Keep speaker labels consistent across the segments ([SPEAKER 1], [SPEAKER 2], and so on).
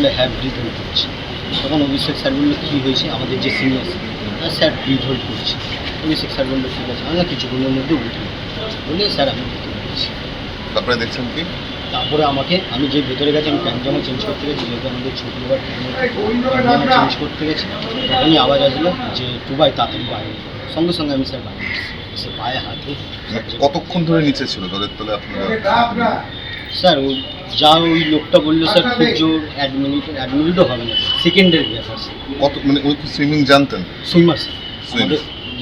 [SPEAKER 1] বললো হ্যাঁ breathe hold করছে। তখন অভিষেক স্যার বললো কী হয়েছে, আমাদের যে সিনিয়র স্যার ব্রিথ হোল্ড করছে। অভিষেক স্যার বললো ঠিক আছে, আমরা কিছুক্ষণের মধ্যে উঠি বলে স্যার আমি ভিতরে গেছি।
[SPEAKER 2] তারপরে দেখছেন কি?
[SPEAKER 1] তারপরে আমি যে ভেতরে গেছি, আমি প্যান্ট জামা চেঞ্জ করতে গেছি, যেহেতু আমাদের ছোটো এবার প্যান্ট জামা চেঞ্জ করতে গেছি, তখনই আওয়াজ আসলো যে টুবাই তাড়াতাড়ি বাইরে। সঙ্গে সঙ্গে আমি স্যার বাইরে এসে পায়ে হাতে।
[SPEAKER 2] কতক্ষণ ধরে নিচে ছিল জলের তলে আপনারা?
[SPEAKER 1] স্যার ওই লোকটা বললো স্যার খুব জোর 1 মিনিটও হবে না, সেকেন্ডের ব্যাপার স্যার।
[SPEAKER 2] কত মানে উনি কি সুইমিং জানতেন?
[SPEAKER 1] Swimmer sir,
[SPEAKER 2] Swim.
[SPEAKER 1] আমাদের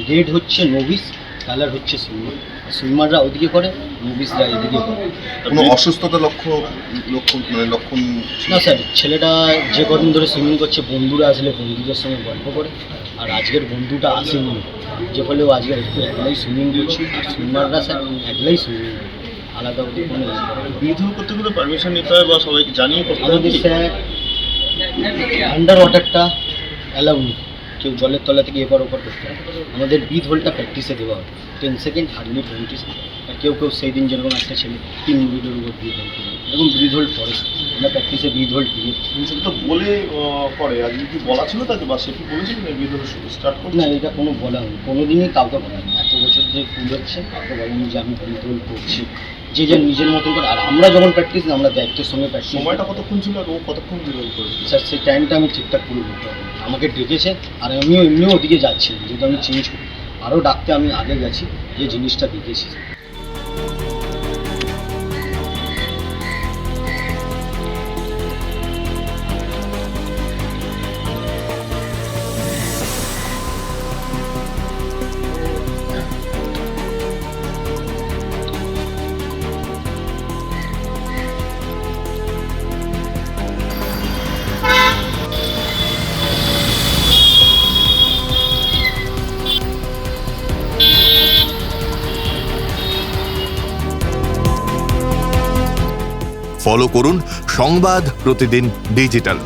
[SPEAKER 1] রেড হচ্ছে নোভিস, কালার হচ্ছে সুইমার। সুইমাররা ওদিকে করে, নোভিসরা এদিকে করে।
[SPEAKER 2] কোনো অসুস্থতা লক্ষণ ছিল?
[SPEAKER 1] না স্যার, ছেলেটা যে কদিন ধরে সুইমিং করছে, বন্ধুরা আসলে বন্ধুদের সঙ্গে গল্প করে, আর আজকের বন্ধুটা আসেনি, যে ফলে ও আজকে একটু একলাই সুইমিং করছে। আর সুইমাররা স্যার একলাই সুইমিং, আলাদা ওদের কোনো
[SPEAKER 3] বিধুল করতে গেলে পারমিশন নিতে হয় বা সবাইকে জানিয়ে করতে হয়।
[SPEAKER 1] আমাদের স্যার আন্ডার ওয়াটারটা অ্যালাউ নেই, কেউ জলের তলা থেকে এপার ওপার করতে হয়। আমাদের ব্রিথ হোল্ডটা প্র্যাকটিসে দেওয়া হয় 10 সেকেন্ড, হার্ডলি 20 সেকেন্ড। আর কেউ সেই দিন যেরকম একটা ছেলে 3 মিনিটের উপর ব্রিথ হোল্ড করে, এরকম ব্রিথ হোল্ড করে। আমরা প্র্যাকটিসে ব্রিথ হোল্ড দিয়ে
[SPEAKER 3] সেটা তো বলে করে, আজকে কি বলা ছিল তাকে বা সে কি বলেছিল না বিধুল স্টার্ট করছে?
[SPEAKER 1] না, এটা কোনো বলা হয়নি, কোনো দিনই কাউকে বলেনি। এত বছর যে ফুল হচ্ছে কাউকে বলেনি যে আমি ব্রিথ হোল্ড করছি, যে যে নিজের মতন করে। আর আমরা যখন প্র্যাকটিস, আমরা দায়িত্বের সঙ্গে প্র্যাকটিস।
[SPEAKER 3] সময়টা কতক্ষণ ছিল আর ও কতক্ষণ বিধুল করেছিল?
[SPEAKER 1] স্যার সেই টাইমটা আমি ঠিকঠাক করে বলতে পারবো না। আমাকে ডেকেছে, আর আমিও এমনিও ওদিকে যাচ্ছিলাম, যেহেতু আমি চেঞ্জ করি, আরও ডাকতে আমি আগে গেছি, যে জিনিসটা দেখেছি।
[SPEAKER 4] ফলো করুন সংবাদ প্রতিদিন ডিজিটাল।